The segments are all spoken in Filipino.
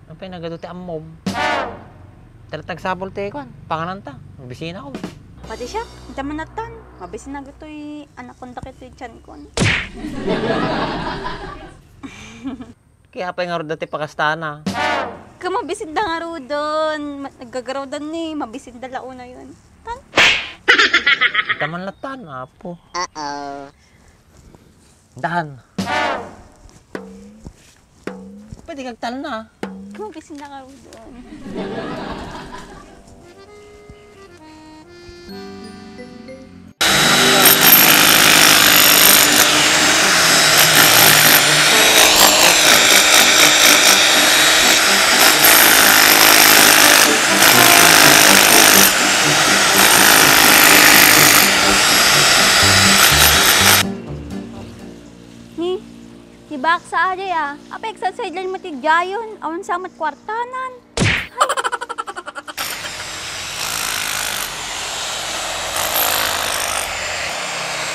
Ano pa yung nagaduti ang mom? Talatag sabol te ko, pangananta. Bisina ko. Pati siya, hindi man natan. Mabisin na gito'y anak kong dakit yung tiyan ko. Kaya pa yung nga dati pakastana. Mabisin da nga ro doon. Naggagaraw doon ni, mabisin da launa yun. Tan? Taman latan, apo. Uh-oh. Dahan. Pwede kagtal na. Mabisin na nga ro doon. Bak sa ari apa exercise lang matigyayon, awan sa mat kwartanan.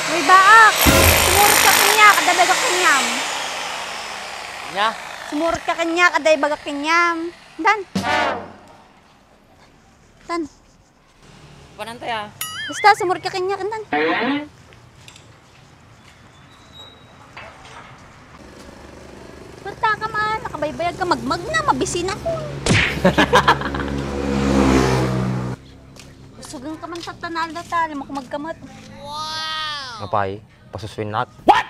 May baak, sumurot ka kanya, kaday bagak kanyam. Nya? Sumurot ka kanya, kaday bagak kanyam. Dan. Dan. Panantay Basta sumurot ka kanya, kandan. Berta ka man, nakabaybayag ka, magmag na, mabisin ako. Sugang ka man sa tanal na tali, magkamot. Wow! Apay, pasuswin nat. What?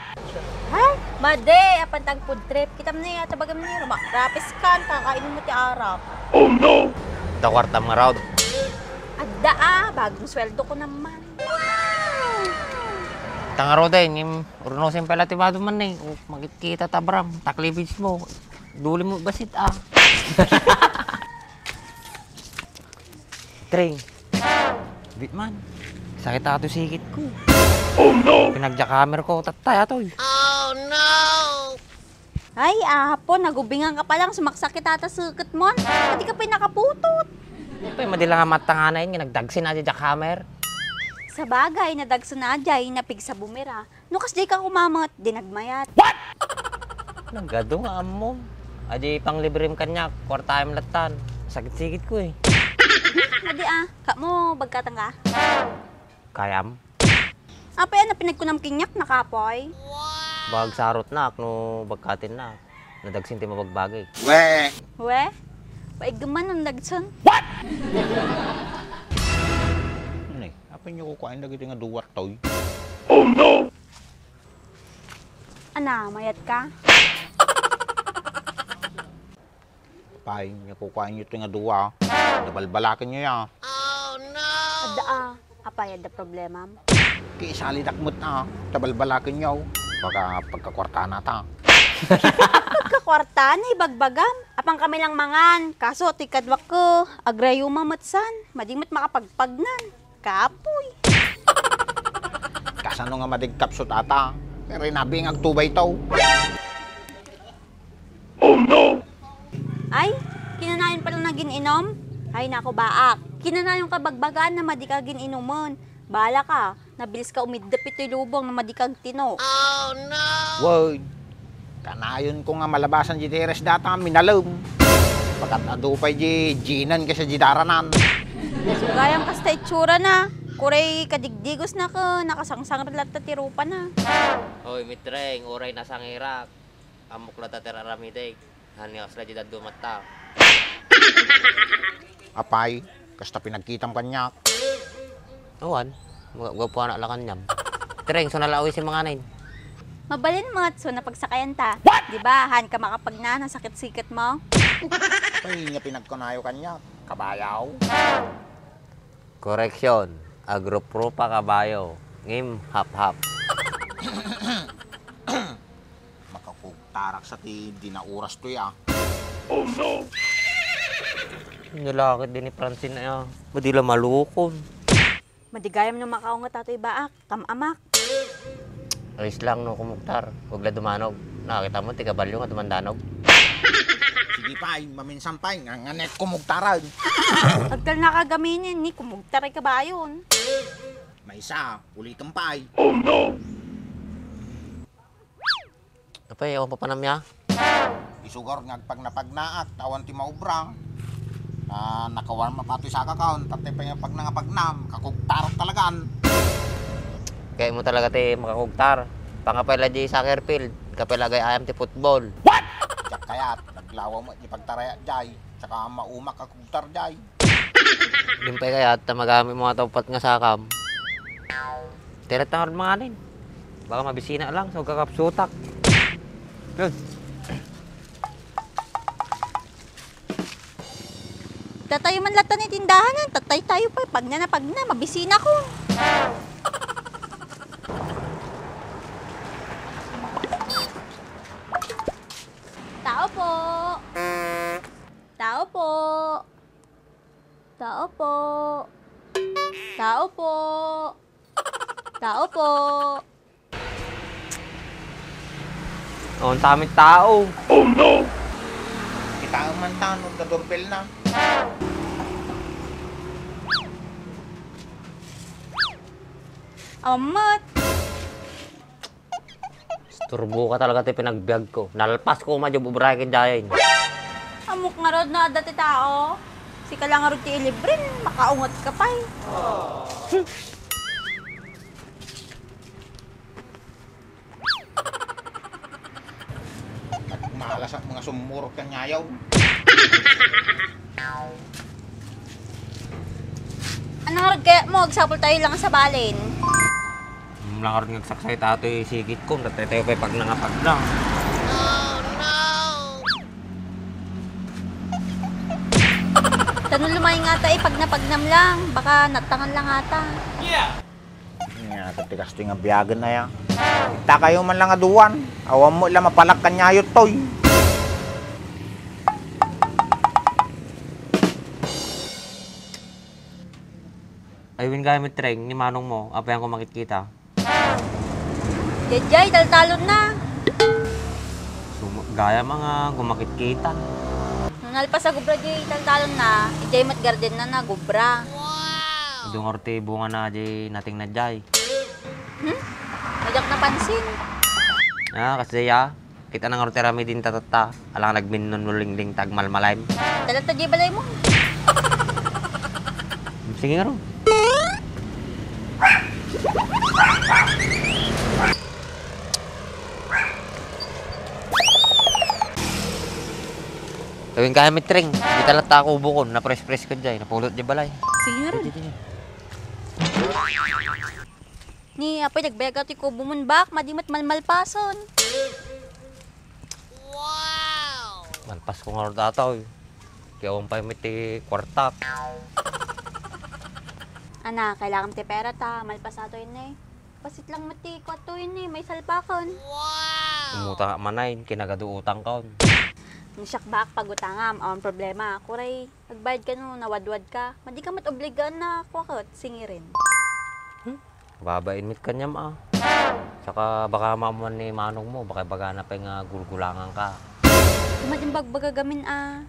Ha? Made, apantag food trip. Kita mo na yata bagam niya, rapis ka, kakainin mo ti arap. Oh no! Takwarta mga raud. Adda bagong sweldo ko naman. Tangaro din, yung urunosin pala tibado man eh. Magkikita tabram, taklibis mo. Duli mo basit Tring. Bitman, sakit ato sikit ko. Oh no! Pinagja-camera ko, tatay ato. Oh no! Ay, ahapon, nagubingan ka pa lang, sumaksakit ata sukit mo. Hindi ka pinakaputot. Pay, madila nga matanganayin, nagdagsin na dyan camera. Sa bagay, nadagso na dyan, napig sa bumira. Nukas di ka kumamot, dinagmayat. What? Nagado nga mo. Adi pang librem kanya, kwartayam latan. Sakit-sikit ko eh. Adi kak mo, bagkatang ka? Kayam? Apa yan na pinagkunam kinyak, nakapoy? Bag sarot na, no bagkatin na. Nadagsin ti mabagbagay. We? Paigaman ang dagson. Apa nyo kukain lagi nga duwar toy? Oh no! Ana, mayat ka? Pay, nyo kukain nyo nga duwa. Nabalbalakin nyo ya. Oh no! Ada apa yada problema? Kiisali dakmot na, tabalbalakin nyo. Baka pagkakwarta na ta. Pagkakwarta ni bagbagam. Apang kami lang mangan. Kaso tikadwak ko, agrayuma matsan. Madimot makapagpagnan. Kapoy. Kasano nga madigkapsot ata. Pero inabi nga agtubay to. Oh no! Ay, kinanayon pala na gininom? Ay, nako baak. Kinanayon ka bagbagaan na madi ka gininuman. Bala ka, nabilis ka umidap ito'y lubong na madi kag tino. Oh no! Woy, kanayon ko nga malabasan di teres data minalom. Pagkat adupay di ginan ka sa jidaranan. Sugayang kasta itsura na. Kuray kadigdigos na ka, nakasangsang relat na tirupa na. Hoy, mitreng, oray na sang Irak. Amok la tatera ramideg. Hani asla jidad dumata. Apay, kasta pinagkitam kanyak. Awan, magwapo anak lang kanyam. Treng, so nalawi si mga nain. Mabalin mga tso na pagsakayan ta. What? Diba, han ka makapagna ng sakit-sikit mo? Ay, nga pinagkunayo kanyak. Kabayaw. Koreksyon, agroprupa kabayo. Ngim, hap-hap. Makakugtarak sa ti dinauras to ya. Oh no! Nalakit din ni Francine na yan. Madila malukon. Madigayam na makaungat ato'y baak, tamamak. Ayos lang no, kumuktar. Huwag la dumanog. Nakakita mo, tigabalyo nga dumandanog. Sige pay, maminsan pay, nga net kumugtaran. Agkal nakagaminin ni, kumugtaray ka ba yun? May isa, ulitin pay. Oh no! Kapay, ewan pa panamya. Isugar nga pag napagnaak, tawan ti maubrang. Nakawarm up ato sa kakawon, tatay pa nga pag nangapagnam, kakugtar talagaan. Kaya mo talaga ti makakugtar. Pangapela di soccer field, kapela gay ayam ti football. Diyak kayat, naglawa mo, ipagtaraya jay, saka maumak kakugtar jay. Limpay kaya at magamit mga tapat nga sakam. Tirat na mga alin. Baka mabisina lang sa kakapsutak. Yun. Tatayo man lata ni tindahanan, tatay tayo pa, pag na, mabisina ko. Tao po. Tao po. Tao po. Tao po. Tao po. Ang tamit tao. Kita ang man tanong, gadumpel na. Amat. Turbo ka talaga ti pinagbiag ko. Nalpas ko madyo bubrakin dayan. Amok nga rod na dati tao. Si ka lang nga rod ti ilibrin, makaungot ka pa eh. Malas ang mga sumurot kanyayaw. Ano nga rod kaya mo, agsapol tayo lang sa balin. Langar ng saksay tato yung sigit ko. Dati tayo pa pag nangapag lang. Tanong lumay nga ta eh, pag napagnam lang, baka natangan lang ata. Nga, katikas ito nga biyagan na yan. Kita kayo man lang aduan. Awan mo lang mapalak kanyayot toy. Aywin gamit treng ni manong mo. Apa yang ko makikita? Jajay, taltalon na. Gaya mga gumakit-kita. Nung nalpas sa gubra jay, taltalon na, ijay mat garden na na, gubra. Dungorte bunga na jay nating nadjay. Majak napansin. Kasi ya, kita nang orte rami din tatata. Alang nagminnon mulingling tagmalmalaym. Talata jay balay mo. Sige nga ro. Gawin gamit ring. Di talata ako ubukon. Na-press-press ko dyan. Napulot dyan balay. Sige nga rin. Ni, apoy nagbayag ati ko bumunbak, madimat malmalpason. Malpas ko nga ro dataw. Kaya akong pa yung kwartak. Ana, kailangan ti pera ta, malpas ato yun eh. Pasit lang mati, kwato yun eh, may salpakon. Umutang ka manay. Kinagado utang ka. Nisyak bak pagutangam, ang problema. Kuray, nagbayad ka no, nawadwad ka. Madi ka matobligan na kwakot, singirin. Babain mit kanya ma. Saka baka mamuan ni manong mo. Baka baga na pa yung gulgulangan ka. Kumading bagbagagamin ah.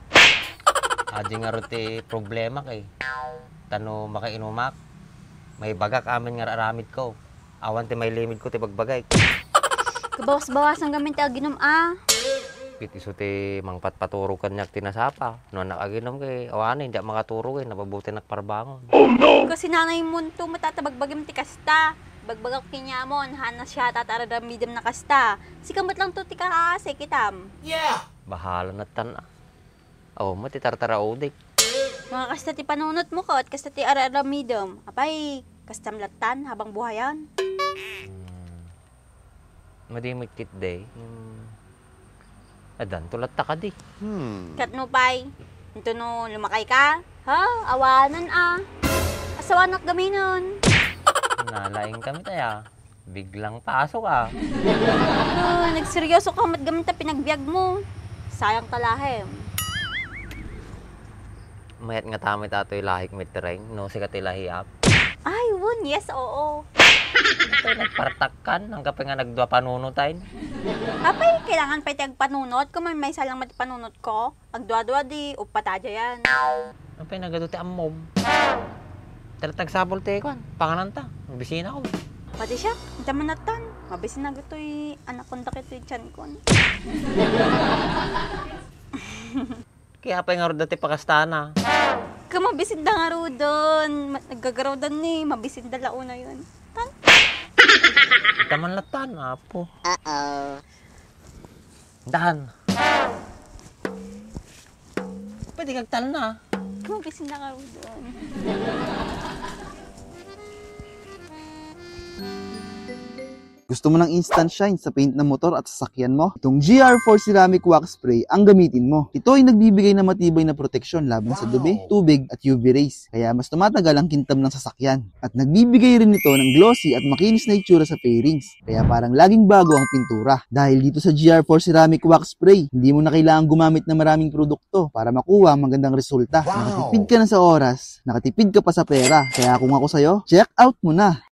Adi nga rote problema kay. Tano makainumak. May bagak amin nga aramid ko. Awan ti may limit ko ti bagbagay. Kabawas-bawasan gamin ti aginom ah. Pit iso ti mangpatpaturo kanyak tinasapa. No nakaginom kay awan hindi makaturo kay napabuti nakparbangon. Kasi nanay mo to matatabagbagim ti kasta. Bagbagak kinyamon, hanas siya tataradamidem na kasta. Sikamot lang to ti kaase kitam. Bahala na tan. Oh, mo ti tartara udik. Mga kasta ti panunot mo ko at kasta ti araramidem. Apay, kastam latan habang buhayan. Madimit kit day. Adan tulat ta ka di. Kat no pay, ito no lumakay ka. Ha? Awanan ah. Asawanak gaminon. Nalaing kami taya. Biglang pasok ah. Nagseryoso ka mat gamit ta pinagbiag mo. Sayang kalahem. Mayat nga tamit ato'y lahik mitreng. No, sikat ilahiap. Ay, won, yes, oo. Ito'y nagpartakkan. Ang kapag nga nagdwa panunutain. Apay, kailangan pa iti agpanunot. Kung may salang mati panunot ko, agdwa-dwa di, upatadya yan. Ang pinagado ti ammom. Talatag sabol te kwan. Pangalan ta. Bisina ko. Pati siya, ang tamanatan. Mabisin na gato'y anak kong dakit yung tiyan ko. Kaya pa nga ro dati pakastana. Kamabisin da nga ro doon. Naggagaraw doon ni, mabisin da launa yun. Tan? Taman latan, apo. Dahan. Pwede kagtal na. Kamabisin da nga ro doon. Gusto mo ng instant shine sa paint ng motor at sasakyan mo? Itong GR4 Ceramic Wax Spray ang gamitin mo. Ito ay nagbibigay ng matibay na proteksyon laban sa dumi, tubig at UV rays. Kaya mas tumatagal ang kintab ng sasakyan. At nagbibigay rin ito ng glossy at makinis na itsura sa fairings. Kaya parang laging bago ang pintura. Dahil dito sa GR4 Ceramic Wax Spray, hindi mo na kailangang gumamit ng maraming produkto para makuha ang magandang resulta. Nakatipid ka na sa oras, nakatipid ka pa sa pera. Kaya kung ako sa'yo, check out mo na!